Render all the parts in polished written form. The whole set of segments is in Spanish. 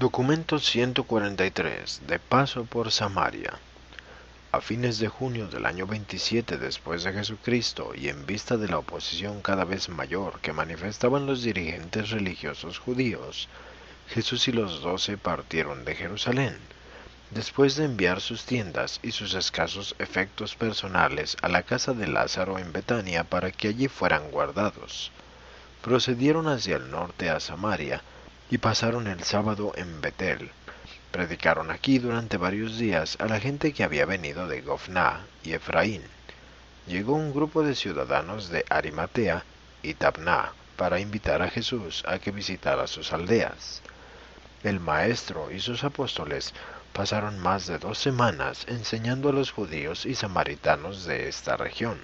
Documento 143. De paso por Samaria. A fines de junio del año 27 después de Jesucristo y en vista de la oposición cada vez mayor que manifestaban los dirigentes religiosos judíos, Jesús y los 12 partieron de Jerusalén, después de enviar sus tiendas y sus escasos efectos personales a la casa de Lázaro en Betania para que allí fueran guardados. Procedieron hacia el norte a Samaria y pasaron el sábado en Betel. Predicaron aquí durante varios días a la gente que había venido de Gofná y Efraín. Llegó un grupo de ciudadanos de Arimatea y Tabná para invitar a Jesús a que visitara sus aldeas. El maestro y sus apóstoles pasaron más de 2 semanas enseñando a los judíos y samaritanos de esta región,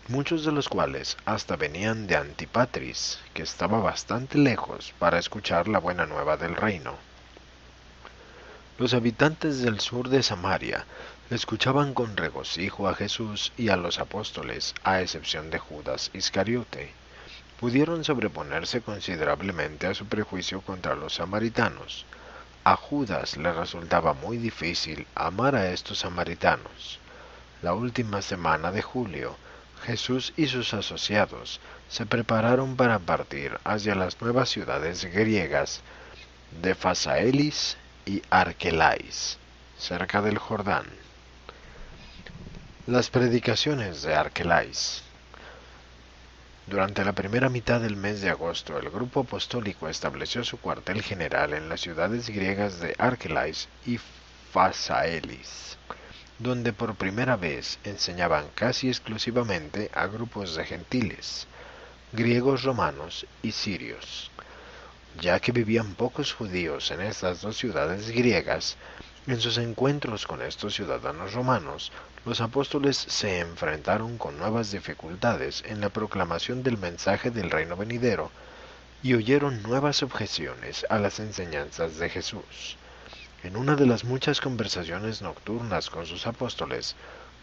muchos de los cuales hasta venían de Antipatris, que estaba bastante lejos, para escuchar la buena nueva del reino. Los habitantes del sur de Samaria escuchaban con regocijo a Jesús y a los apóstoles, a excepción de Judas Iscariote. Pudieron sobreponerse considerablemente a su prejuicio contra los samaritanos. A Judas le resultaba muy difícil amar a estos samaritanos. La última semana de julio, Jesús y sus asociados se prepararon para partir hacia las nuevas ciudades griegas de Phasaelis y Arkelais, cerca del Jordán. Las predicaciones de Arkelais. Durante la primera mitad del mes de agosto, el grupo apostólico estableció su cuartel general en las ciudades griegas de Arkelais y Phasaelis, donde por primera vez enseñaban casi exclusivamente a grupos de gentiles, griegos, romanos y sirios. Ya que vivían pocos judíos en estas dos ciudades griegas, en sus encuentros con estos ciudadanos romanos, los apóstoles se enfrentaron con nuevas dificultades en la proclamación del mensaje del reino venidero y oyeron nuevas objeciones a las enseñanzas de Jesús. En una de las muchas conversaciones nocturnas con sus apóstoles,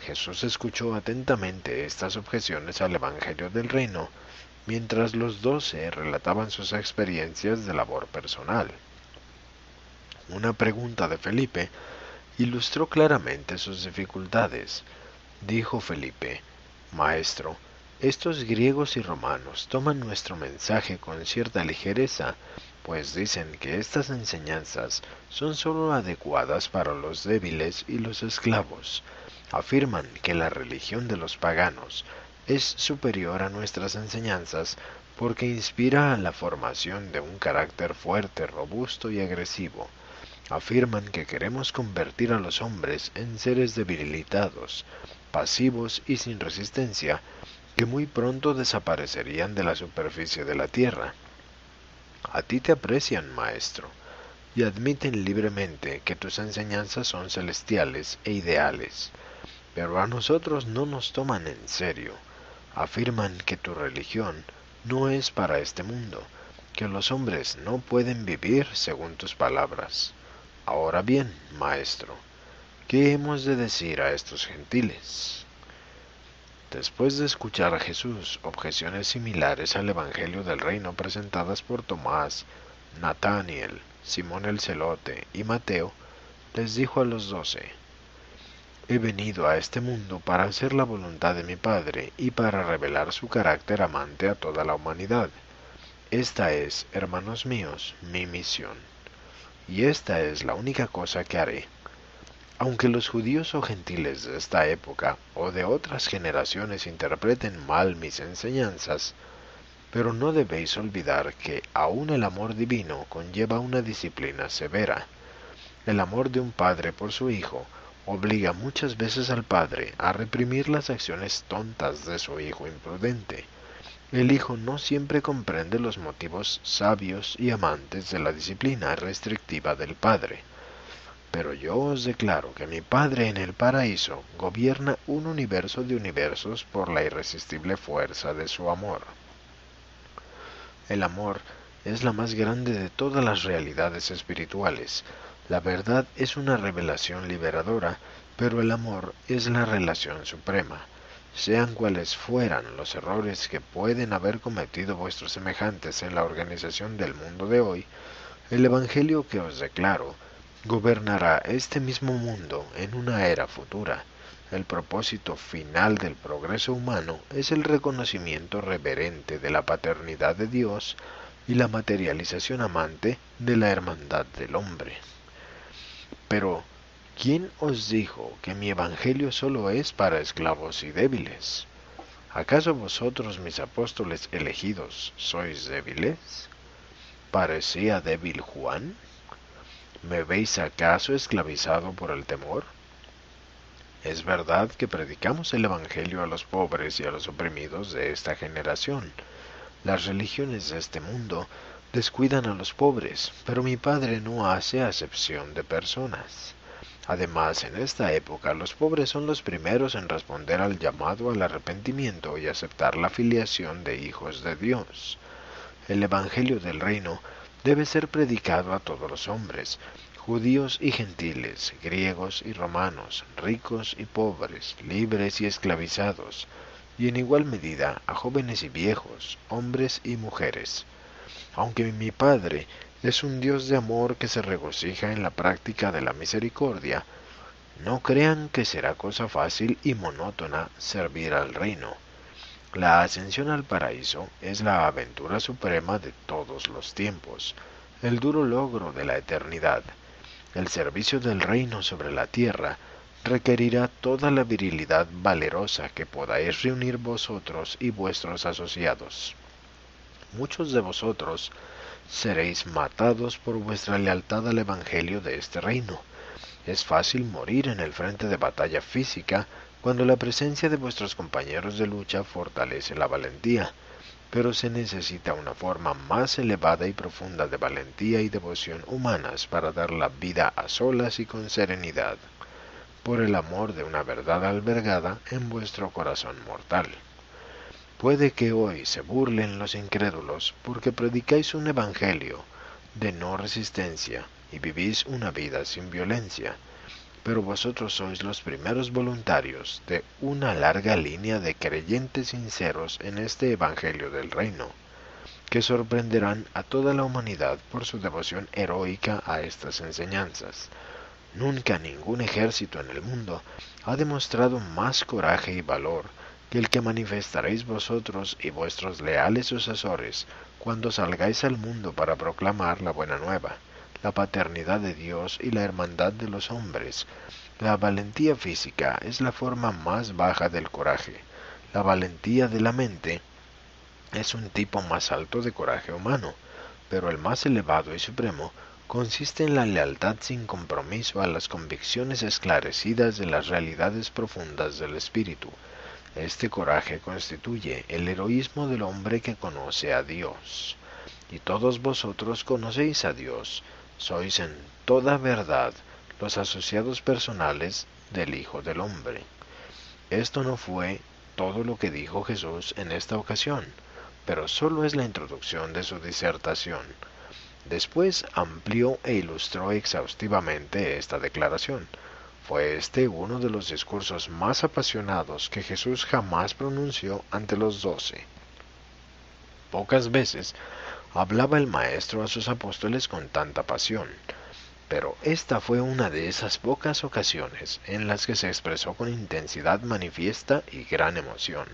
Jesús escuchó atentamente estas objeciones al Evangelio del Reino, mientras los 12 relataban sus experiencias de labor personal. Una pregunta de Felipe ilustró claramente sus dificultades. Dijo Felipe: Maestro, estos griegos y romanos toman nuestro mensaje con cierta ligereza, pues dicen que estas enseñanzas son sólo adecuadas para los débiles y los esclavos. Afirman que la religión de los paganos es superior a nuestras enseñanzas porque inspira a la formación de un carácter fuerte, robusto y agresivo. Afirman que queremos convertir a los hombres en seres debilitados, pasivos y sin resistencia, que muy pronto desaparecerían de la superficie de la tierra. A ti te aprecian, maestro, y admiten libremente que tus enseñanzas son celestiales e ideales, pero a nosotros no nos toman en serio. Afirman que tu religión no es para este mundo, que los hombres no pueden vivir según tus palabras. Ahora bien, maestro, ¿qué hemos de decir a estos gentiles? Después de escuchar a Jesús objeciones similares al Evangelio del Reino presentadas por Tomás, Nataniel, Simón el Celote y Mateo, les dijo a los 12: He venido a este mundo para hacer la voluntad de mi Padre y para revelar su carácter amante a toda la humanidad. Esta es, hermanos míos, mi misión. Y esta es la única cosa que haré. Aunque los judíos o gentiles de esta época o de otras generaciones interpreten mal mis enseñanzas, pero no debéis olvidar que aún el amor divino conlleva una disciplina severa. El amor de un padre por su hijo obliga muchas veces al padre a reprimir las acciones tontas de su hijo imprudente. El hijo no siempre comprende los motivos sabios y amantes de la disciplina restrictiva del padre. Pero yo os declaro que mi Padre en el paraíso gobierna un universo de universos por la irresistible fuerza de su amor. El amor es la más grande de todas las realidades espirituales. La verdad es una revelación liberadora, pero el amor es la relación suprema. Sean cuales fueran los errores que pueden haber cometido vuestros semejantes en la organización del mundo de hoy, El Evangelio que os declaro gobernará este mismo mundo en una era futura. El propósito final del progreso humano es el reconocimiento reverente de la paternidad de Dios y la materialización amante de la hermandad del hombre. Pero, ¿quién os dijo que mi Evangelio solo es para esclavos y débiles? ¿Acaso vosotros, mis apóstoles elegidos, sois débiles? ¿Parecía débil Juan? ¿Me veis acaso esclavizado por el temor? Es verdad que predicamos el Evangelio a los pobres y a los oprimidos de esta generación. Las religiones de este mundo descuidan a los pobres, pero mi Padre no hace acepción de personas. Además, en esta época los pobres son los primeros en responder al llamado al arrepentimiento y aceptar la filiación de hijos de Dios. El Evangelio del Reino debe ser predicado a todos los hombres, judíos y gentiles, griegos y romanos, ricos y pobres, libres y esclavizados, y en igual medida a jóvenes y viejos, hombres y mujeres. Aunque mi Padre es un Dios de amor que se regocija en la práctica de la misericordia, no crean que será cosa fácil y monótona servir al reino. La ascensión al paraíso es la aventura suprema de todos los tiempos, el duro logro de la eternidad. El servicio del reino sobre la tierra requerirá toda la virilidad valerosa que podáis reunir vosotros y vuestros asociados. Muchos de vosotros seréis matados por vuestra lealtad al Evangelio de este reino. Es fácil morir en el frente de batalla física cuando la presencia de vuestros compañeros de lucha fortalece la valentía, pero se necesita una forma más elevada y profunda de valentía y devoción humanas para dar la vida a solas y con serenidad, por el amor de una verdad albergada en vuestro corazón mortal. Puede que hoy se burlen los incrédulos porque predicáis un evangelio de no resistencia y vivís una vida sin violencia, pero vosotros sois los primeros voluntarios de una larga línea de creyentes sinceros en este evangelio del reino, que sorprenderán a toda la humanidad por su devoción heroica a estas enseñanzas. Nunca ningún ejército en el mundo ha demostrado más coraje y valor que el que manifestaréis vosotros y vuestros leales sucesores cuando salgáis al mundo para proclamar la buena nueva, la paternidad de Dios y la hermandad de los hombres. La valentía física es la forma más baja del coraje. La valentía de la mente es un tipo más alto de coraje humano, pero el más elevado y supremo consiste en la lealtad sin compromiso a las convicciones esclarecidas de las realidades profundas del espíritu. Este coraje constituye el heroísmo del hombre que conoce a Dios. Y todos vosotros conocéis a Dios, sois en toda verdad los asociados personales del Hijo del Hombre. Esto no fue todo lo que dijo Jesús en esta ocasión, pero solo es la introducción de su disertación. Después amplió e ilustró exhaustivamente esta declaración. Fue este uno de los discursos más apasionados que Jesús jamás pronunció ante los 12. Pocas veces hablaba el Maestro a sus apóstoles con tanta pasión, pero esta fue una de esas pocas ocasiones en las que se expresó con intensidad manifiesta y gran emoción.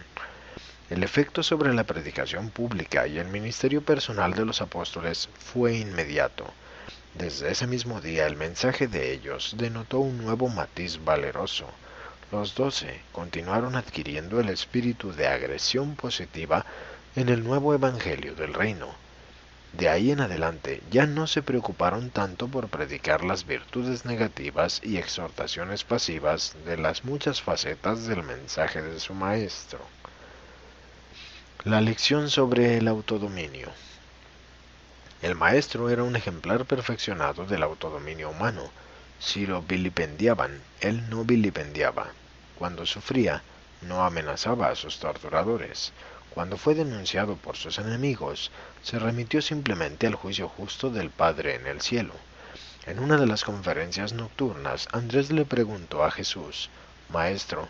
El efecto sobre la predicación pública y el ministerio personal de los apóstoles fue inmediato. Desde ese mismo día el mensaje de ellos denotó un nuevo matiz valeroso. Los 12 continuaron adquiriendo el espíritu de agresión positiva en el nuevo evangelio del reino. De ahí en adelante ya no se preocuparon tanto por predicar las virtudes negativas y exhortaciones pasivas de las muchas facetas del mensaje de su maestro. La lección sobre el autodominio. El maestro era un ejemplar perfeccionado del autodominio humano. Si lo vilipendiaban, él no vilipendiaba. Cuando sufría, no amenazaba a sus torturadores. Cuando fue denunciado por sus enemigos, se remitió simplemente al juicio justo del Padre en el cielo. En una de las conferencias nocturnas, Andrés le preguntó a Jesús: Maestro,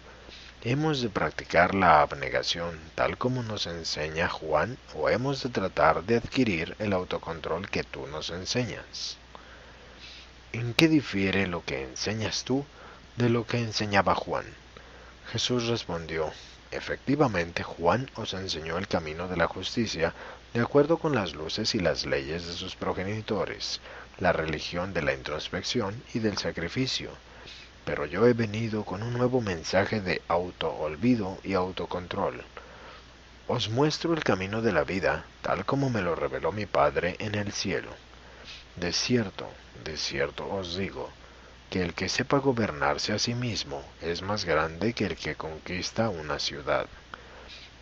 ¿Hemos de practicar la abnegación tal como nos enseña Juan o hemos de tratar de adquirir el autocontrol que tú nos enseñas? ¿En qué difiere lo que enseñas tú de lo que enseñaba Juan? Jesús respondió, efectivamente Juan os enseñó el camino de la justicia de acuerdo con las luces y las leyes de sus progenitores, la religión de la introspección y del sacrificio. Pero yo he venido con un nuevo mensaje de auto-olvido y autocontrol. Os muestro el camino de la vida, tal como me lo reveló mi Padre en el cielo. De cierto os digo, que el que sepa gobernarse a sí mismo es más grande que el que conquista una ciudad.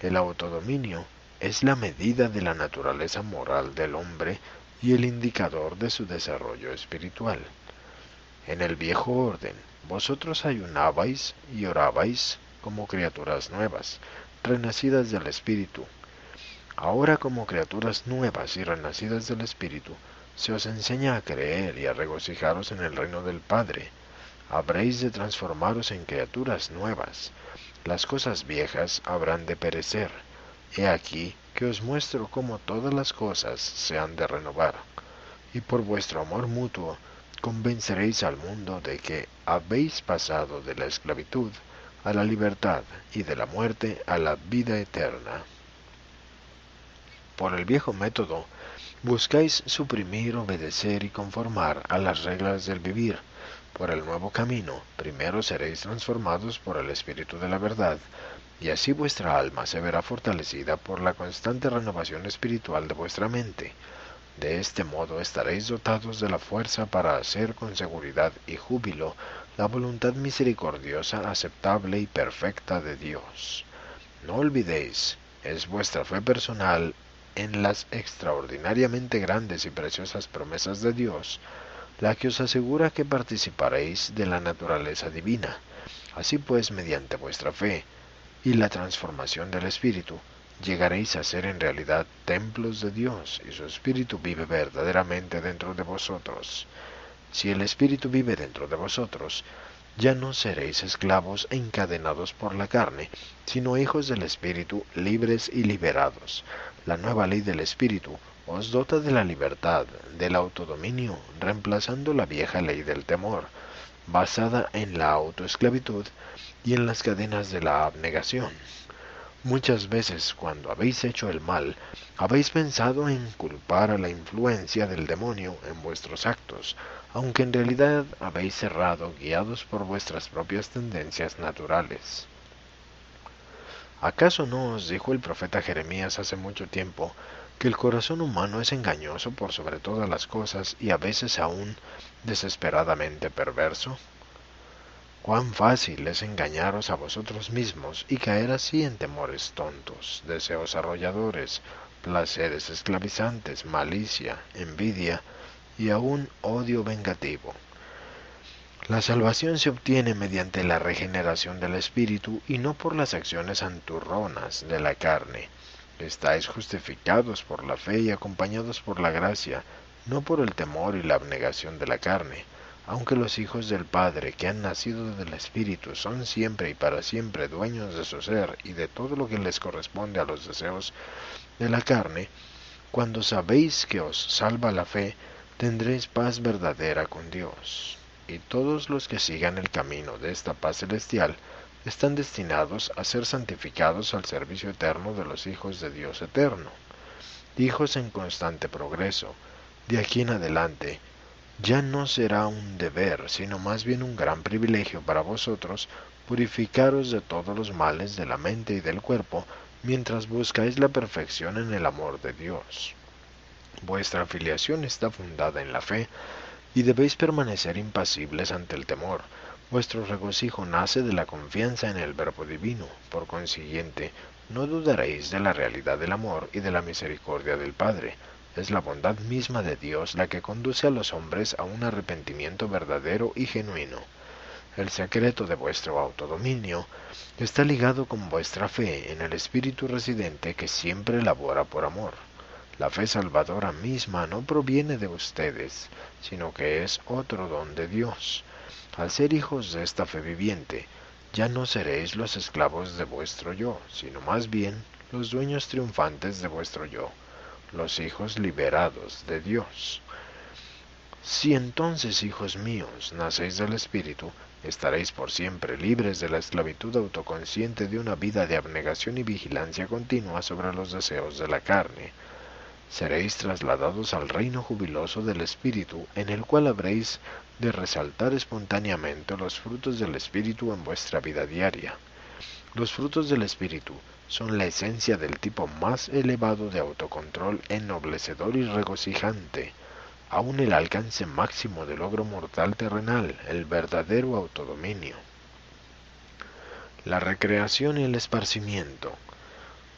El autodominio es la medida de la naturaleza moral del hombre y el indicador de su desarrollo espiritual. En el viejo orden, vosotros ayunabais y orabais como criaturas nuevas, renacidas del Espíritu. Ahora como criaturas nuevas y renacidas del Espíritu, se os enseña a creer y a regocijaros en el reino del Padre. Habréis de transformaros en criaturas nuevas. Las cosas viejas habrán de perecer. He aquí que os muestro cómo todas las cosas se han de renovar. Y por vuestro amor mutuo, convenceréis al mundo de que habéis pasado de la esclavitud a la libertad y de la muerte a la vida eterna. Por el viejo método, buscáis suprimir, obedecer y conformar a las reglas del vivir. Por el nuevo camino, primero seréis transformados por el Espíritu de la verdad, y así vuestra alma se verá fortalecida por la constante renovación espiritual de vuestra mente. De este modo estaréis dotados de la fuerza para hacer con seguridad y júbilo la voluntad misericordiosa, aceptable y perfecta de Dios. No olvidéis, es vuestra fe personal en las extraordinariamente grandes y preciosas promesas de Dios, la que os asegura que participaréis de la naturaleza divina. Así pues, mediante vuestra fe y la transformación del Espíritu, llegaréis a ser en realidad templos de Dios, y su Espíritu vive verdaderamente dentro de vosotros. Si el Espíritu vive dentro de vosotros, ya no seréis esclavos e encadenados por la carne, sino hijos del Espíritu, libres y liberados. La nueva ley del Espíritu os dota de la libertad, del autodominio, reemplazando la vieja ley del temor, basada en la autoesclavitud y en las cadenas de la abnegación. Muchas veces cuando habéis hecho el mal, habéis pensado en culpar a la influencia del demonio en vuestros actos, aunque en realidad habéis errado guiados por vuestras propias tendencias naturales. ¿Acaso no os dijo el profeta Jeremías hace mucho tiempo que el corazón humano es engañoso por sobre todas las cosas y a veces aún desesperadamente perverso? Cuán fácil es engañaros a vosotros mismos y caer así en temores tontos, deseos arrolladores, placeres esclavizantes, malicia, envidia y aún odio vengativo. La salvación se obtiene mediante la regeneración del espíritu y no por las acciones santurronas de la carne. Estáis justificados por la fe y acompañados por la gracia, no por el temor y la abnegación de la carne. Aunque los hijos del Padre que han nacido del Espíritu son siempre y para siempre dueños de su ser y de todo lo que les corresponde a los deseos de la carne, cuando sabéis que os salva la fe, tendréis paz verdadera con Dios. Y todos los que sigan el camino de esta paz celestial están destinados a ser santificados al servicio eterno de los hijos de Dios eterno, hijos en constante progreso. De aquí en adelante, ya no será un deber, sino más bien un gran privilegio para vosotros purificaros de todos los males de la mente y del cuerpo, mientras buscáis la perfección en el amor de Dios. Vuestra afiliación está fundada en la fe, y debéis permanecer impasibles ante el temor. Vuestro regocijo nace de la confianza en el Verbo divino. Por consiguiente, no dudaréis de la realidad del amor y de la misericordia del Padre. Es la bondad misma de Dios la que conduce a los hombres a un arrepentimiento verdadero y genuino. El secreto de vuestro autodominio está ligado con vuestra fe en el Espíritu residente que siempre labora por amor. La fe salvadora misma no proviene de ustedes, sino que es otro don de Dios. Al ser hijos de esta fe viviente, Ya no seréis los esclavos de vuestro yo, sino más bien los dueños triunfantes de vuestro yo, los hijos liberados de Dios. Si entonces, hijos míos, nacéis del Espíritu, estaréis por siempre libres de la esclavitud autoconsciente de una vida de abnegación y vigilancia continua sobre los deseos de la carne. Seréis trasladados al reino jubiloso del Espíritu, en el cual habréis de resaltar espontáneamente los frutos del Espíritu en vuestra vida diaria. Los frutos del Espíritu son la esencia del tipo más elevado de autocontrol ennoblecedor y regocijante, aún el alcance máximo del logro mortal terrenal, el verdadero autodominio. La recreación y el esparcimiento.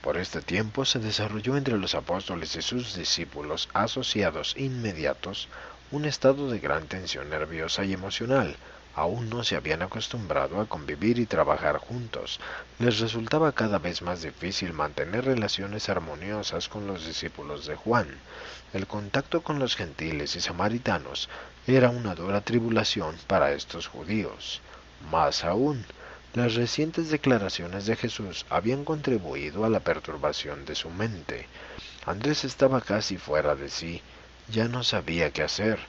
Por este tiempo se desarrolló entre los apóstoles y sus discípulos asociados inmediatos un estado de gran tensión nerviosa y emocional. Aún no se habían acostumbrado a convivir y trabajar juntos. Les resultaba cada vez más difícil mantener relaciones armoniosas con los discípulos de Juan. El contacto con los gentiles y samaritanos era una dura tribulación para estos judíos. Más aún, las recientes declaraciones de Jesús habían contribuido a la perturbación de su mente. Andrés estaba casi fuera de sí, ya no sabía qué hacer,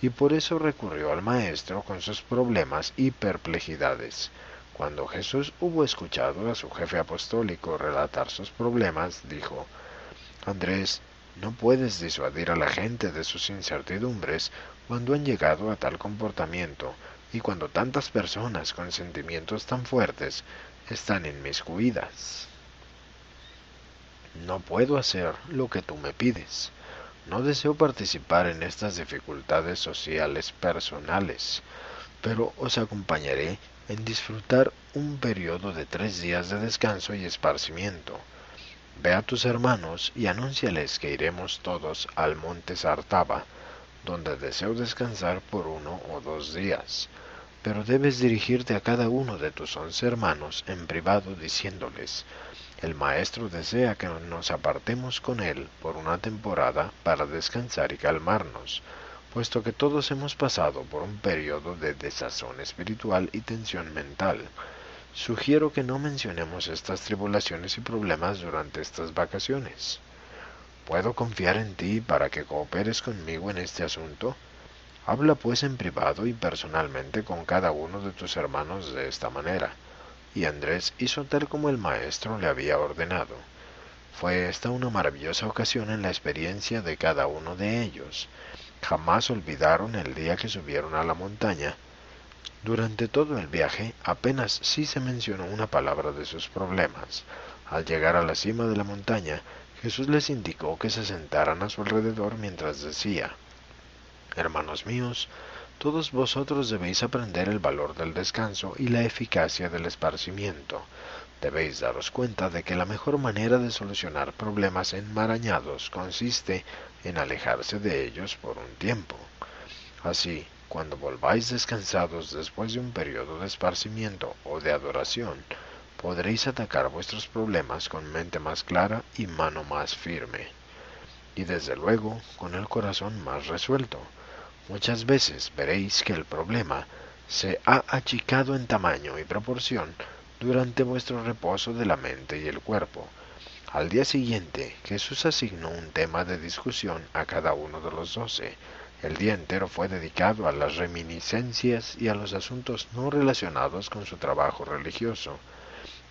y por eso recurrió al Maestro con sus problemas y perplejidades. Cuando Jesús hubo escuchado a su jefe apostólico relatar sus problemas, dijo: Andrés, no puedes disuadir a la gente de sus incertidumbres cuando han llegado a tal comportamiento y cuando tantas personas con sentimientos tan fuertes están inmiscuidas. No puedo hacer lo que tú me pides. No deseo participar en estas dificultades sociales personales, pero os acompañaré en disfrutar un periodo de 3 días de descanso y esparcimiento. Ve a tus hermanos y anúnciales que iremos todos al monte Sartaba, donde deseo descansar por 1 o 2 días. Pero debes dirigirte a cada uno de tus 11 hermanos en privado diciéndoles: el Maestro desea que nos apartemos con él por una temporada para descansar y calmarnos, puesto que todos hemos pasado por un periodo de desazón espiritual y tensión mental. Sugiero que no mencionemos estas tribulaciones y problemas durante estas vacaciones. ¿Puedo confiar en ti para que cooperes conmigo en este asunto? Habla pues en privado y personalmente con cada uno de tus hermanos de esta manera. Y Andrés hizo tal como el Maestro le había ordenado. Fue esta una maravillosa ocasión en la experiencia de cada uno de ellos. Jamás olvidaron el día que subieron a la montaña. Durante todo el viaje apenas sí se mencionó una palabra de sus problemas. Al llegar a la cima de la montaña, Jesús les indicó que se sentaran a su alrededor mientras decía: Hermanos míos, todos vosotros debéis aprender el valor del descanso y la eficacia del esparcimiento. Debéis daros cuenta de que la mejor manera de solucionar problemas enmarañados consiste en alejarse de ellos por un tiempo. Así, cuando volváis descansados después de un periodo de esparcimiento o de adoración, podréis atacar vuestros problemas con mente más clara y mano más firme. Y desde luego, con el corazón más resuelto. Muchas veces veréis que el problema se ha achicado en tamaño y proporción durante vuestro reposo de la mente y el cuerpo. Al día siguiente, Jesús asignó un tema de discusión a cada uno de los 12. El día entero fue dedicado a las reminiscencias y a los asuntos no relacionados con su trabajo religioso.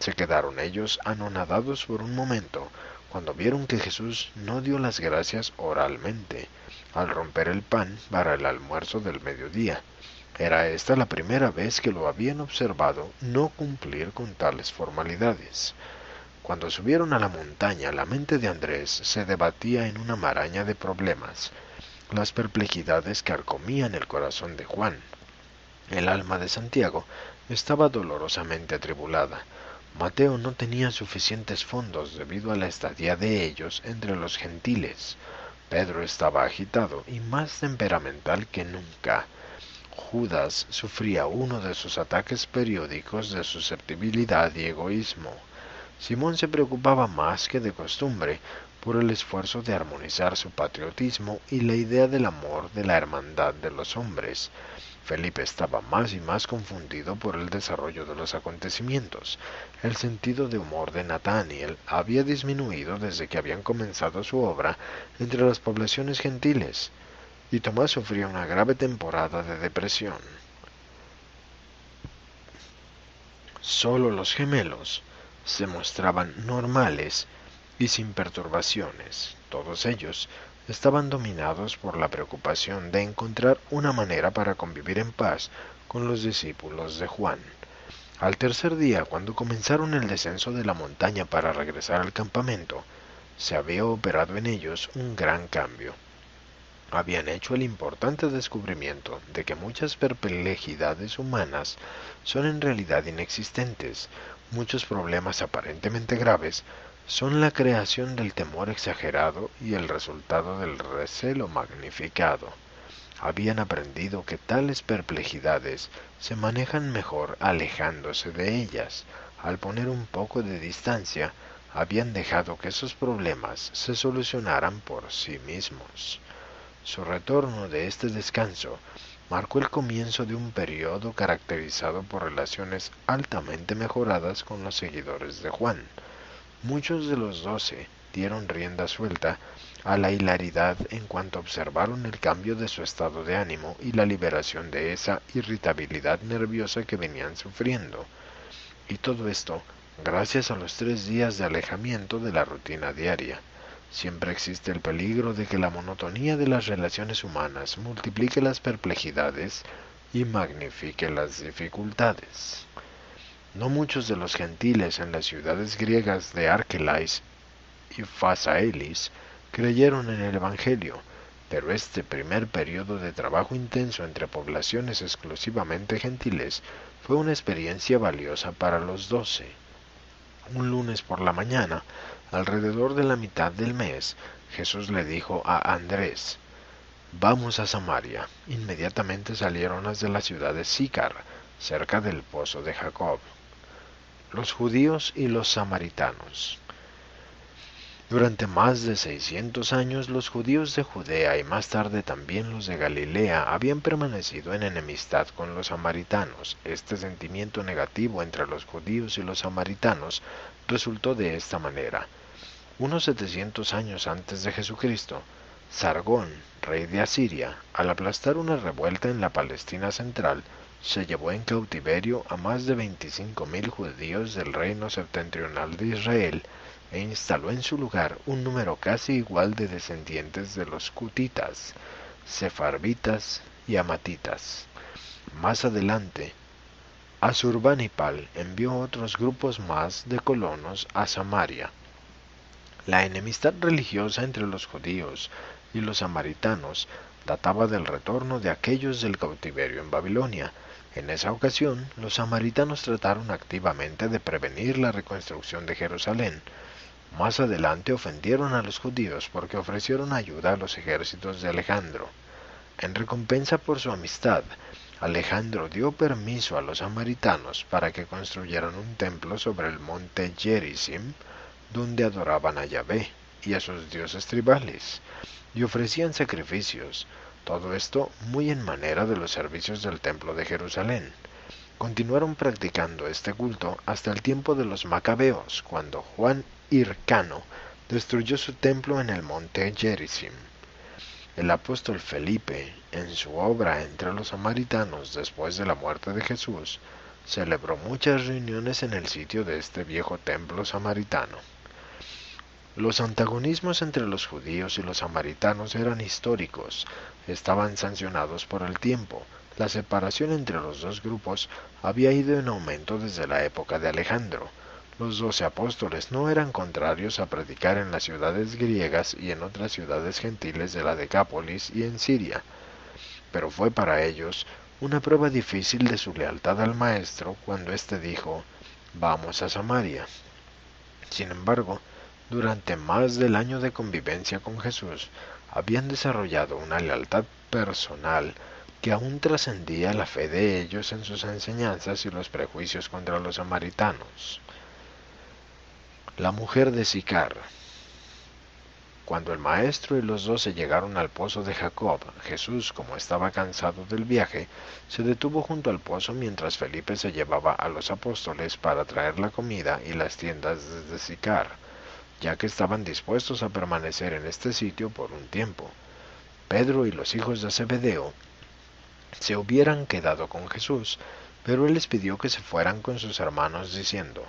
Se quedaron ellos anonadados por un momento, cuando vieron que Jesús no dio las gracias oralmente al romper el pan para el almuerzo del mediodía. Era esta la primera vez que lo habían observado no cumplir con tales formalidades. Cuando subieron a la montaña, la mente de Andrés se debatía en una maraña de problemas. Las perplejidades carcomían el corazón de Juan. El alma de Santiago estaba dolorosamente atribulada. Mateo no tenía suficientes fondos debido a la estadía de ellos entre los gentiles. Pedro estaba agitado y más temperamental que nunca. Judas sufría uno de sus ataques periódicos de susceptibilidad y egoísmo. Simón se preocupaba más que de costumbre por el esfuerzo de armonizar su patriotismo y la idea del amor de la hermandad de los hombres. Felipe estaba más y más confundido por el desarrollo de los acontecimientos. El sentido de humor de Nathaniel había disminuido desde que habían comenzado su obra entre las poblaciones gentiles, y Tomás sufría una grave temporada de depresión. Solo los gemelos se mostraban normales y sin perturbaciones. Todos ellos estaban dominados por la preocupación de encontrar una manera para convivir en paz con los discípulos de Juan. Al tercer día, cuando comenzaron el descenso de la montaña para regresar al campamento, se había operado en ellos un gran cambio. Habían hecho el importante descubrimiento de que muchas perplejidades humanas son en realidad inexistentes. Muchos problemas aparentemente graves son la creación del temor exagerado y el resultado del recelo magnificado. Habían aprendido que tales perplejidades se manejan mejor alejándose de ellas. Al poner un poco de distancia, habían dejado que esos problemas se solucionaran por sí mismos. Su retorno de este descanso marcó el comienzo de un periodo caracterizado por relaciones altamente mejoradas con los seguidores de Juan. Muchos de los 12 dieron rienda suelta a la hilaridad en cuanto observaron el cambio de su estado de ánimo y la liberación de esa irritabilidad nerviosa que venían sufriendo. Y todo esto gracias a los 3 días de alejamiento de la rutina diaria. Siempre existe el peligro de que la monotonía de las relaciones humanas multiplique las perplejidades y magnifique las dificultades. No muchos de los gentiles en las ciudades griegas de Arkelais y Phasaelis creyeron en el Evangelio, pero este primer periodo de trabajo intenso entre poblaciones exclusivamente gentiles fue una experiencia valiosa para los 12. Un lunes por la mañana, alrededor de la mitad del mes, Jesús le dijo a Andrés: «Vamos a Samaria». Inmediatamente salieron hacia la ciudad de Sícar, cerca del pozo de Jacob. Los judíos y los samaritanos. Durante más de 600 años los judíos de Judea y más tarde también los de Galilea habían permanecido en enemistad con los samaritanos. Este sentimiento negativo entre los judíos y los samaritanos resultó de esta manera. Unos 700 años antes de Jesucristo, Sargón, rey de Asiria, al aplastar una revuelta en la Palestina central, se llevó en cautiverio a más de 25.000 judíos del reino septentrional de Israel e instaló en su lugar un número casi igual de descendientes de los cutitas, sefarvitas y amatitas. Más adelante, Asurbanipal envió otros grupos más de colonos a Samaria. La enemistad religiosa entre los judíos y los samaritanos databa del retorno de aquellos del cautiverio en Babilonia. En esa ocasión, los samaritanos trataron activamente de prevenir la reconstrucción de Jerusalén. Más adelante ofendieron a los judíos porque ofrecieron ayuda a los ejércitos de Alejandro. En recompensa por su amistad, Alejandro dio permiso a los samaritanos para que construyeran un templo sobre el monte Gerizim, donde adoraban a Yahvé y a sus dioses tribales, y ofrecían sacrificios, todo esto muy en manera de los servicios del templo de Jerusalén. Continuaron practicando este culto hasta el tiempo de los macabeos, cuando Juan Hircano destruyó su templo en el monte Gerizim. El apóstol Felipe, en su obra Entre los Samaritanos después de la muerte de Jesús, celebró muchas reuniones en el sitio de este viejo templo samaritano. Los antagonismos entre los judíos y los samaritanos eran históricos, estaban sancionados por el tiempo. La separación entre los dos grupos había ido en aumento desde la época de Alejandro. Los 12 apóstoles no eran contrarios a predicar en las ciudades griegas y en otras ciudades gentiles de la Decápolis y en Siria, pero fue para ellos una prueba difícil de su lealtad al Maestro cuando éste dijo: «Vamos a Samaria». Sin embargo, durante más del año de convivencia con Jesús, habían desarrollado una lealtad personal que aún trascendía la fe de ellos en sus enseñanzas y los prejuicios contra los samaritanos. La mujer de Sicar. Cuando el maestro y los 12 llegaron al pozo de Jacob, Jesús, como estaba cansado del viaje, se detuvo junto al pozo mientras Felipe se llevaba a los apóstoles para traer la comida y las tiendas desde Sicar, ya que estaban dispuestos a permanecer en este sitio por un tiempo. Pedro y los hijos de Zebedeo se hubieran quedado con Jesús, pero él les pidió que se fueran con sus hermanos diciendo: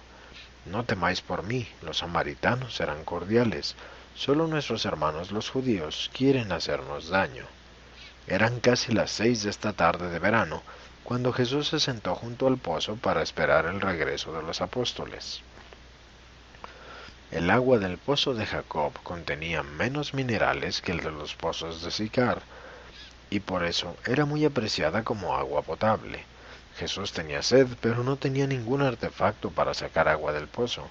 «No temáis por mí, los samaritanos serán cordiales, solo nuestros hermanos los judíos quieren hacernos daño». Eran casi las 6 de esta tarde de verano, cuando Jesús se sentó junto al pozo para esperar el regreso de los apóstoles. El agua del pozo de Jacob contenía menos minerales que el de los pozos de Sicar, y por eso era muy apreciada como agua potable. Jesús tenía sed, pero no tenía ningún artefacto para sacar agua del pozo.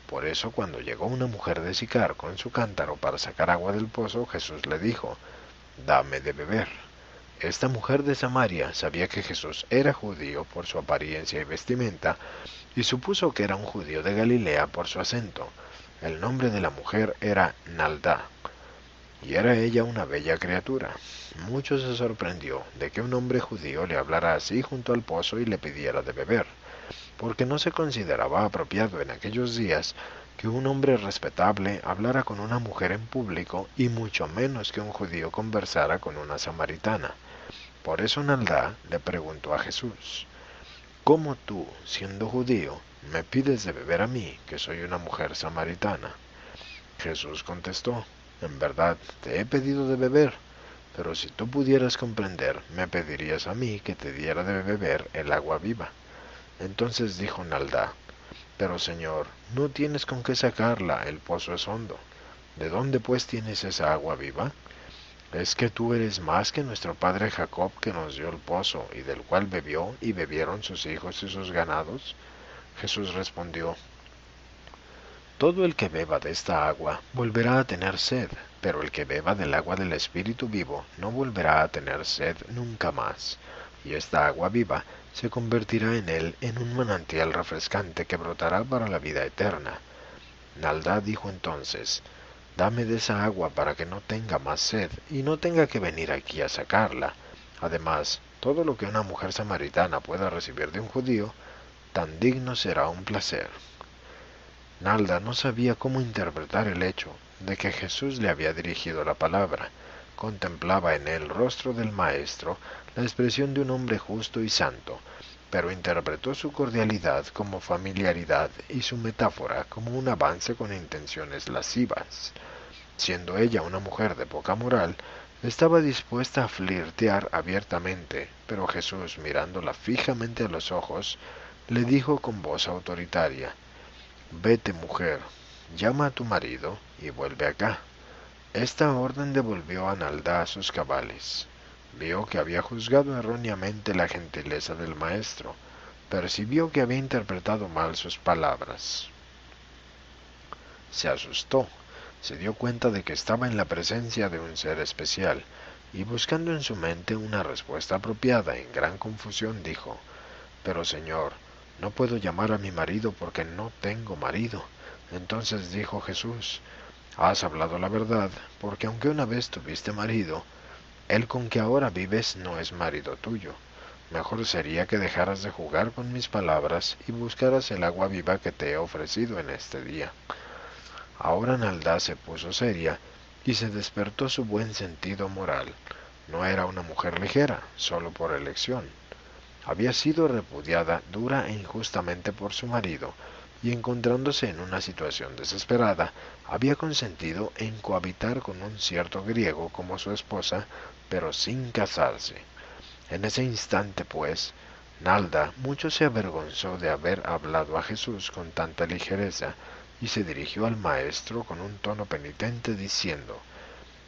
Por eso, cuando llegó una mujer de Sicar con su cántaro para sacar agua del pozo, Jesús le dijo: «Dame de beber». Esta mujer de Samaria sabía que Jesús era judío por su apariencia y vestimenta, y supuso que era un judío de Galilea por su acento. El nombre de la mujer era Nalda, y era ella una bella criatura. Mucho se sorprendió de que un hombre judío le hablara así junto al pozo y le pidiera de beber, porque no se consideraba apropiado en aquellos días que un hombre respetable hablara con una mujer en público, y mucho menos que un judío conversara con una samaritana. Por eso Nalda le preguntó a Jesús: «¿Cómo tú, siendo judío, me pides de beber a mí, que soy una mujer samaritana?». Jesús contestó: «En verdad te he pedido de beber, pero si tú pudieras comprender, me pedirías a mí que te diera de beber el agua viva». Entonces dijo Nalda: «Pero Señor, no tienes con qué sacarla, el pozo es hondo. ¿De dónde pues tienes esa agua viva? ¿Es que tú eres más que nuestro padre Jacob, que nos dio el pozo, y del cual bebió y bebieron sus hijos y sus ganados?». Jesús respondió: «Todo el que beba de esta agua volverá a tener sed, pero el que beba del agua del Espíritu vivo no volverá a tener sed nunca más. Y esta agua viva se convertirá en él en un manantial refrescante que brotará para la vida eterna». Nalda dijo entonces: «Dame de esa agua para que no tenga más sed y no tenga que venir aquí a sacarla. Además, todo lo que una mujer samaritana pueda recibir de un judío, tan digno será un placer». Nalda no sabía cómo interpretar el hecho de que Jesús le había dirigido la palabra. Contemplaba en el rostro del Maestro la expresión de un hombre justo y santo, pero interpretó su cordialidad como familiaridad y su metáfora como un avance con intenciones lascivas. Siendo ella una mujer de poca moral, estaba dispuesta a flirtear abiertamente, pero Jesús, mirándola fijamente a los ojos, le dijo con voz autoritaria: «Vete, mujer, llama a tu marido y vuelve acá». Esta orden devolvió a Nalda a sus cabales. Vio que había juzgado erróneamente la gentileza del maestro. Percibió que había interpretado mal sus palabras. Se asustó. Se dio cuenta de que estaba en la presencia de un ser especial, y buscando en su mente una respuesta apropiada, en gran confusión dijo: «Pero Señor, no puedo llamar a mi marido porque no tengo marido». Entonces dijo Jesús: «Has hablado la verdad, porque aunque una vez tuviste marido, el con que ahora vives no es marido tuyo. Mejor sería que dejaras de jugar con mis palabras y buscaras el agua viva que te he ofrecido en este día». Ahora Nalda se puso seria y se despertó su buen sentido moral. No era una mujer ligera, solo por elección. Había sido repudiada dura e injustamente por su marido, y encontrándose en una situación desesperada, había consentido en cohabitar con un cierto griego como su esposa, pero sin casarse. En ese instante, pues, Nalda mucho se avergonzó de haber hablado a Jesús con tanta ligereza, y se dirigió al maestro con un tono penitente diciendo: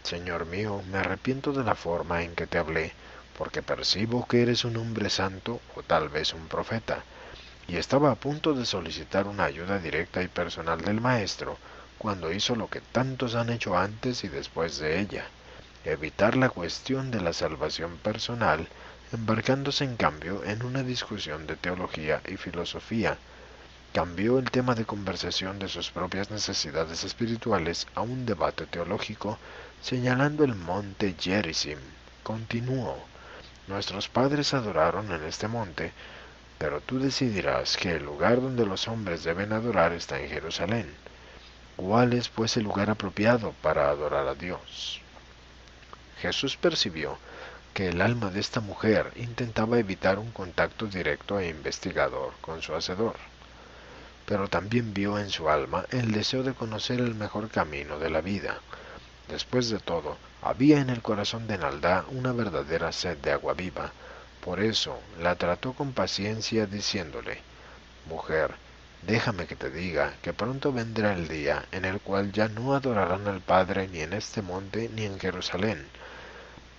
«Señor mío, me arrepiento de la forma en que te hablé, porque percibo que eres un hombre santo o tal vez un profeta». Y estaba a punto de solicitar una ayuda directa y personal del maestro, cuando hizo lo que tantos han hecho antes y después de ella: evitar la cuestión de la salvación personal, embarcándose en cambio en una discusión de teología y filosofía. cambió el tema de conversación de sus propias necesidades espirituales a un debate teológico, señalando el monte Gerizim. Continuó: nuestros padres adoraron en este monte, pero tú decidirás que el lugar donde los hombres deben adorar está en Jerusalén. ¿Cuál es pues el lugar apropiado para adorar a Dios? Jesús percibió que el alma de esta mujer intentaba evitar un contacto directo e investigador con su Hacedor, pero también vio en su alma el deseo de conocer el mejor camino de la vida. Después de todo, había en el corazón de Nalda una verdadera sed de agua viva. Por eso la trató con paciencia, diciéndole: mujer, déjame que te diga que pronto vendrá el día en el cual ya no adorarán al Padre ni en este monte ni en Jerusalén.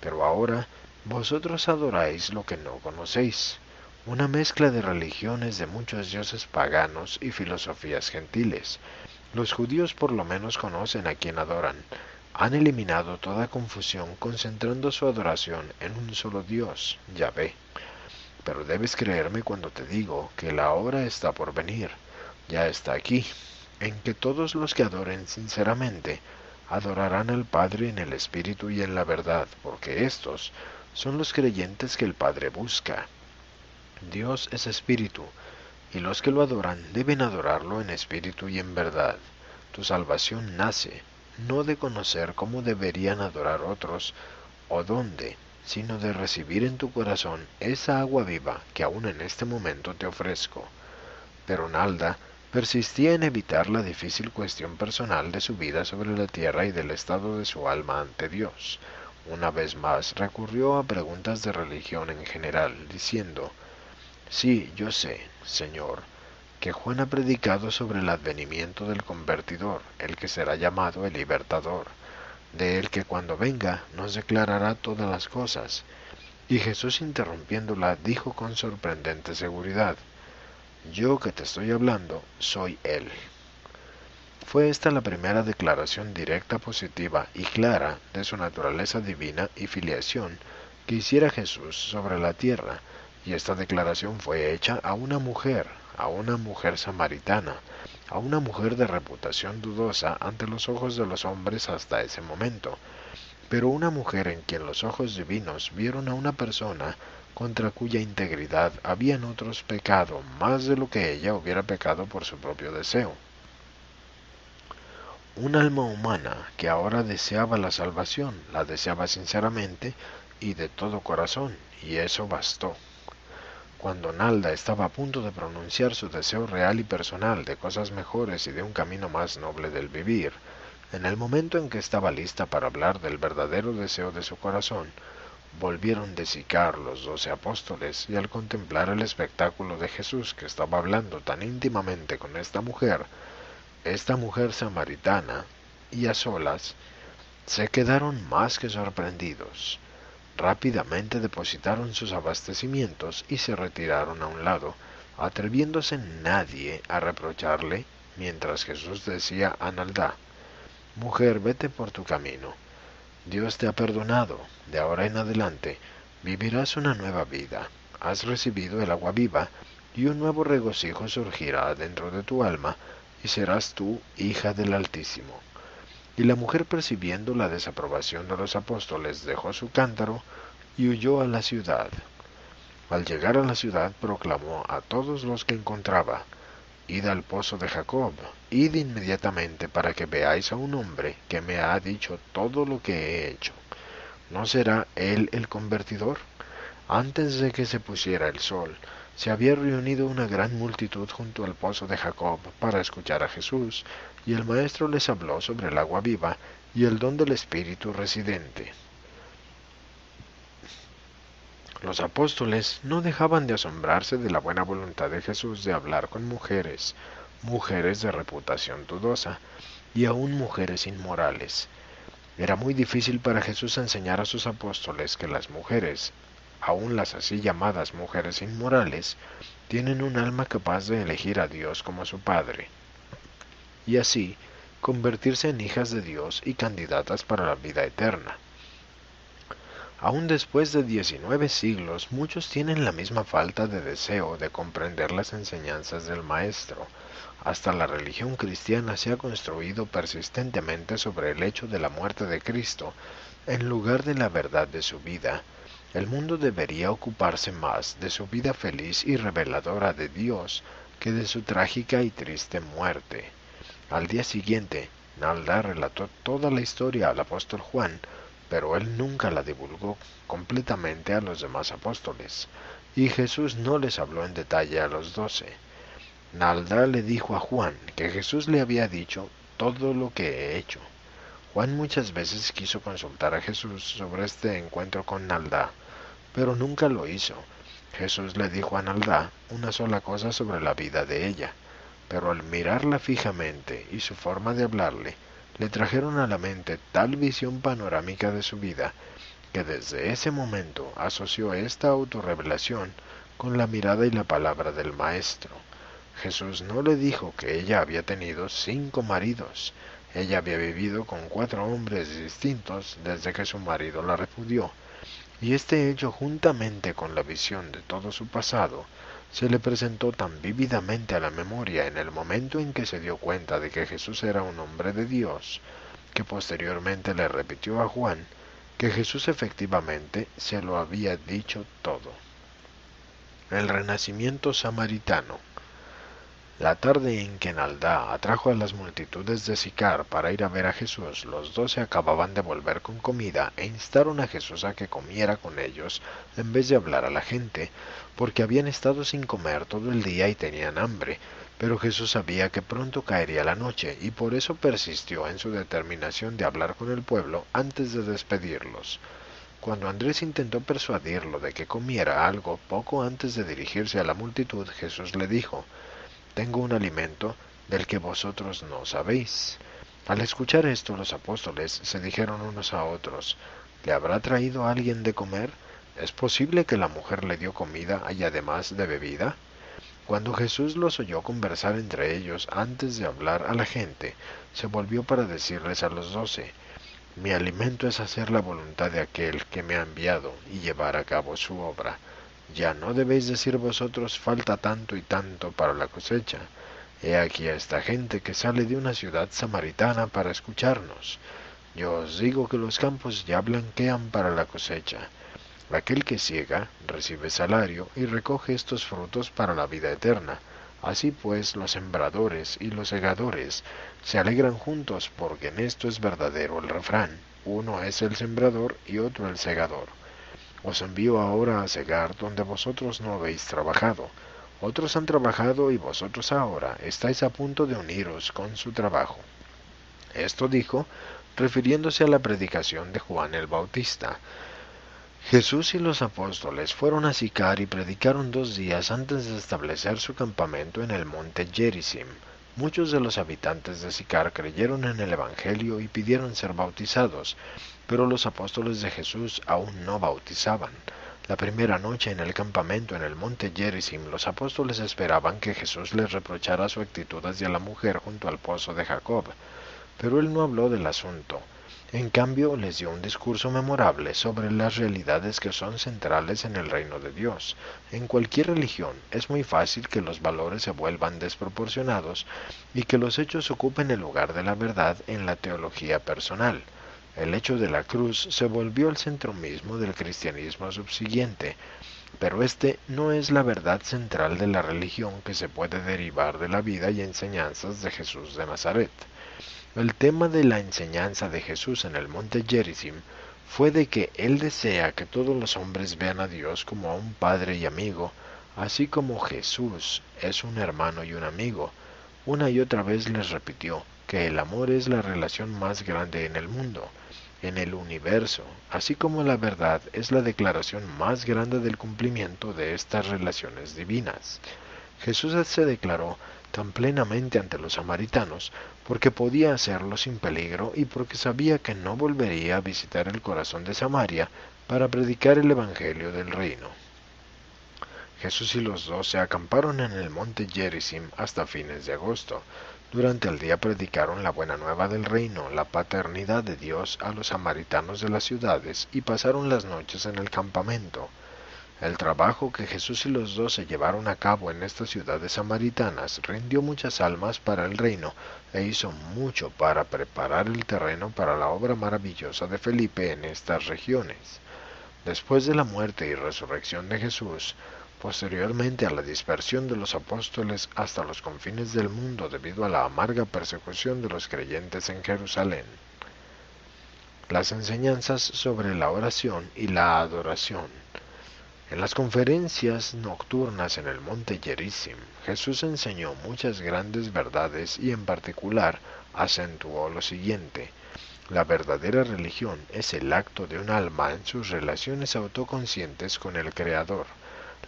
Pero ahora vosotros adoráis lo que no conocéis, una mezcla de religiones de muchos dioses paganos y filosofías gentiles. Los judíos por lo menos conocen a quien adoran. Han eliminado toda confusión concentrando su adoración en un solo Dios, Yahvé. Pero debes creerme cuando te digo que la hora está por venir, ya está aquí, en que todos los que adoren sinceramente adorarán al Padre en el Espíritu y en la verdad, porque estos son los creyentes que el Padre busca. Dios es Espíritu, y los que lo adoran deben adorarlo en espíritu y en verdad. Tu salvación nace, no de conocer cómo deberían adorar otros o dónde, sino de recibir en tu corazón esa agua viva que aún en este momento te ofrezco. Pero Nalda persistía en evitar la difícil cuestión personal de su vida sobre la tierra y del estado de su alma ante Dios. Una vez más recurrió a preguntas de religión en general, diciendo: sí, yo sé, Señor, que Juan ha predicado sobre el advenimiento del convertidor, el que será llamado el libertador, de él que cuando venga nos declarará todas las cosas. Y Jesús, interrumpiéndola, dijo con sorprendente seguridad: yo que te estoy hablando soy Él. Fue esta la primera declaración directa, positiva y clara de su naturaleza divina y filiación que hiciera Jesús sobre la tierra, y esta declaración fue hecha a una mujer samaritana, a una mujer de reputación dudosa ante los ojos de los hombres hasta ese momento, pero una mujer en quien los ojos divinos vieron a una persona contra cuya integridad habían otros pecado más de lo que ella hubiera pecado por su propio deseo. Un alma humana que ahora deseaba la salvación, la deseaba sinceramente y de todo corazón, y eso bastó. Cuando Nalda estaba a punto de pronunciar su deseo real y personal de cosas mejores y de un camino más noble del vivir, en el momento en que estaba lista para hablar del verdadero deseo de su corazón, volvieron de Sicar los 12 apóstoles, y al contemplar el espectáculo de Jesús que estaba hablando tan íntimamente con esta mujer samaritana, y a solas, se quedaron más que sorprendidos. Rápidamente depositaron sus abastecimientos y se retiraron a un lado, atreviéndose nadie a reprocharle, mientras Jesús decía a Nalda: mujer, vete por tu camino. Dios te ha perdonado. De ahora en adelante vivirás una nueva vida. Has recibido el agua viva, y un nuevo regocijo surgirá dentro de tu alma, y serás tú hija del Altísimo. Y la mujer, percibiendo la desaprobación de los apóstoles, dejó su cántaro y huyó a la ciudad. Al llegar a la ciudad proclamó a todos los que encontraba: id al pozo de Jacob, id inmediatamente para que veáis a un hombre que me ha dicho todo lo que he hecho. ¿No será él el convertidor? Antes de que se pusiera el sol, se había reunido una gran multitud junto al pozo de Jacob para escuchar a Jesús, y el Maestro les habló sobre el agua viva y el don del Espíritu residente. Los apóstoles no dejaban de asombrarse de la buena voluntad de Jesús de hablar con mujeres, mujeres de reputación dudosa, y aún mujeres inmorales. Era muy difícil para Jesús enseñar a sus apóstoles que las mujeres, aun las así llamadas mujeres inmorales, tienen un alma capaz de elegir a Dios como su Padre, y así convertirse en hijas de Dios y candidatas para la vida eterna. Aún después de 19 siglos, muchos tienen la misma falta de deseo de comprender las enseñanzas del Maestro. Hasta la religión cristiana se ha construido persistentemente sobre el hecho de la muerte de Cristo, en lugar de la verdad de su vida. El mundo debería ocuparse más de su vida feliz y reveladora de Dios que de su trágica y triste muerte. Al día siguiente, Nalda relató toda la historia al apóstol Juan, pero él nunca la divulgó completamente a los demás apóstoles, y Jesús no les habló en detalle a los 12. Nalda le dijo a Juan que Jesús le había dicho todo lo que he hecho. Juan muchas veces quiso consultar a Jesús sobre este encuentro con Nalda, pero nunca lo hizo. Jesús le dijo a Nalda una sola cosa sobre la vida de ella, pero al mirarla fijamente y su forma de hablarle, le trajeron a la mente tal visión panorámica de su vida, que desde ese momento asoció esta autorrevelación con la mirada y la palabra del Maestro. Jesús no le dijo que ella había tenido 5 maridos. Ella había vivido con 4 hombres distintos desde que su marido la repudió, y este hecho, juntamente con la visión de todo su pasado, se le presentó tan vívidamente a la memoria en el momento en que se dio cuenta de que Jesús era un hombre de Dios, que posteriormente le repitió a Juan que Jesús efectivamente se lo había dicho todo. El renacimiento samaritano. La tarde en que Nalda atrajo a las multitudes de Sicar para ir a ver a Jesús, los 12 acababan de volver con comida e instaron a Jesús a que comiera con ellos en vez de hablar a la gente, porque habían estado sin comer todo el día y tenían hambre. Pero Jesús sabía que pronto caería la noche y por eso persistió en su determinación de hablar con el pueblo antes de despedirlos. Cuando Andrés intentó persuadirlo de que comiera algo poco antes de dirigirse a la multitud, Jesús le dijo: «Tengo un alimento del que vosotros no sabéis». Al escuchar esto, los apóstoles se dijeron unos a otros: «¿Le habrá traído alguien de comer? ¿Es posible que la mujer le dio comida y además de bebida?». Cuando Jesús los oyó conversar entre ellos antes de hablar a la gente, se volvió para decirles a los 12: «Mi alimento es hacer la voluntad de aquel que me ha enviado y llevar a cabo su obra. Ya no debéis decir vosotros: falta tanto y tanto para la cosecha. He aquí a esta gente que sale de una ciudad samaritana para escucharnos. Yo os digo que los campos ya blanquean para la cosecha. Aquel que siega recibe salario y recoge estos frutos para la vida eterna. Así pues, los sembradores y los segadores se alegran juntos, porque en esto es verdadero el refrán: uno es el sembrador y otro el segador. Os envío ahora a segar donde vosotros no habéis trabajado. Otros han trabajado y vosotros ahora estáis a punto de uniros con su trabajo». Esto dijo, refiriéndose a la predicación de Juan el Bautista. Jesús y los apóstoles fueron a Sicar y predicaron 2 días antes de establecer su campamento en el monte Gerizim. Muchos de los habitantes de Sicar creyeron en el Evangelio y pidieron ser bautizados, pero los apóstoles de Jesús aún no bautizaban. La primera noche en el campamento en el monte Gerizim, los apóstoles esperaban que Jesús les reprochara su actitud hacia la mujer junto al pozo de Jacob, pero él no habló del asunto. En cambio, les dio un discurso memorable sobre las realidades que son centrales en el reino de Dios. En cualquier religión es muy fácil que los valores se vuelvan desproporcionados y que los hechos ocupen el lugar de la verdad en la teología personal. El hecho de la cruz se volvió el centro mismo del cristianismo subsiguiente, pero este no es la verdad central de la religión que se puede derivar de la vida y enseñanzas de Jesús de Nazaret. El tema de la enseñanza de Jesús en el monte Gerizim fue de que Él desea que todos los hombres vean a Dios como a un Padre y amigo, así como Jesús es un hermano y un amigo. Una y otra vez les repitió que el amor es la relación más grande en el mundo, en el universo, así como la verdad es la declaración más grande del cumplimiento de estas relaciones divinas. Jesús se declaró tan plenamente ante los samaritanos porque podía hacerlo sin peligro y porque sabía que no volvería a visitar el corazón de Samaria para predicar el evangelio del reino. Jesús y los 12 acamparon en el monte Gerizim hasta fines de agosto. Durante el día predicaron la buena nueva del reino, la paternidad de Dios a los samaritanos de las ciudades y pasaron las noches en el campamento. El trabajo que Jesús y los 12 llevaron a cabo en estas ciudades samaritanas rindió muchas almas para el reino e hizo mucho para preparar el terreno para la obra maravillosa de Felipe en estas regiones. Después de la muerte y resurrección de Jesús, posteriormente a la dispersión de los apóstoles hasta los confines del mundo debido a la amarga persecución de los creyentes en Jerusalén. Las enseñanzas sobre la oración y la adoración. En las conferencias nocturnas en el monte Gerizim, Jesús enseñó muchas grandes verdades y en particular acentuó lo siguiente: la verdadera religión es el acto de un alma en sus relaciones autoconscientes con el Creador.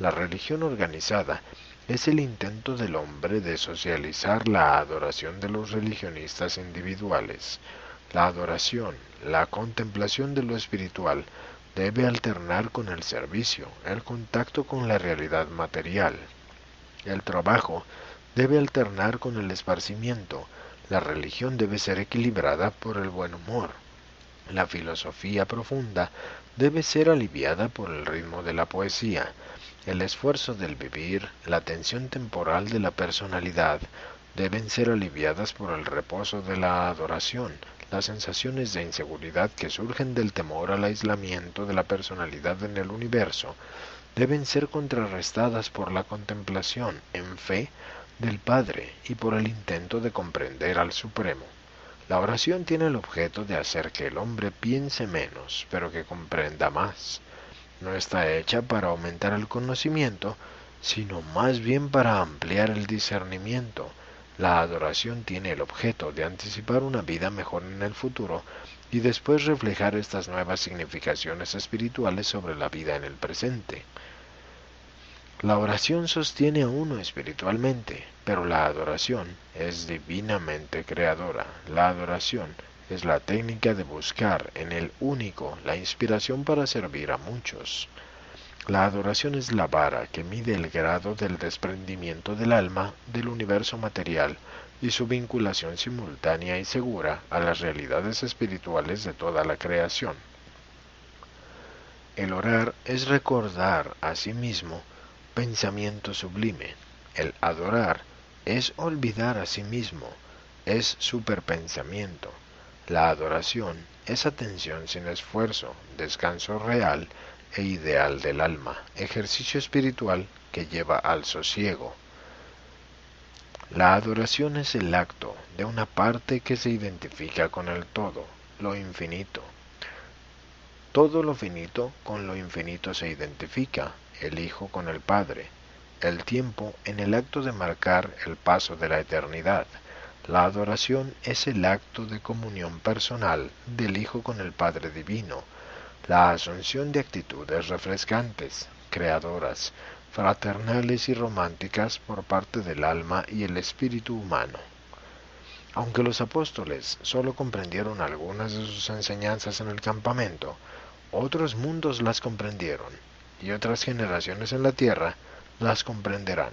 La religión organizada es el intento del hombre de socializar la adoración de los religionistas individuales. La adoración, la contemplación de lo espiritual, debe alternar con el servicio, el contacto con la realidad material. El trabajo debe alternar con el esparcimiento. La religión debe ser equilibrada por el buen humor. La filosofía profunda debe ser aliviada por el ritmo de la poesía. El esfuerzo del vivir, la tensión temporal de la personalidad, deben ser aliviadas por el reposo de la adoración. Las sensaciones de inseguridad que surgen del temor al aislamiento de la personalidad en el universo deben ser contrarrestadas por la contemplación en fe del Padre y por el intento de comprender al Supremo. La oración tiene el objeto de hacer que el hombre piense menos, pero que comprenda más. No está hecha para aumentar el conocimiento, sino más bien para ampliar el discernimiento. La adoración tiene el objeto de anticipar una vida mejor en el futuro y después reflejar estas nuevas significaciones espirituales sobre la vida en el presente. La oración sostiene a uno espiritualmente, pero la adoración es divinamente creadora. La adoración es la técnica de buscar en el único la inspiración para servir a muchos. La adoración es la vara que mide el grado del desprendimiento del alma del universo material y su vinculación simultánea y segura a las realidades espirituales de toda la creación. El orar es recordar a sí mismo pensamiento sublime. El adorar es olvidar a sí mismo, es superpensamiento. La adoración es atención sin esfuerzo, descanso real e ideal del alma, ejercicio espiritual que lleva al sosiego. La adoración es el acto de una parte que se identifica con el todo, lo infinito. Todo lo finito con lo infinito se identifica, el Hijo con el Padre, el tiempo en el acto de marcar el paso de la eternidad. La adoración es el acto de comunión personal del Hijo con el Padre Divino, la asunción de actitudes refrescantes, creadoras, fraternales y románticas por parte del alma y el espíritu humano. Aunque los apóstoles solo comprendieron algunas de sus enseñanzas en el campamento, otros mundos las comprendieron, y otras generaciones en la tierra las comprenderán.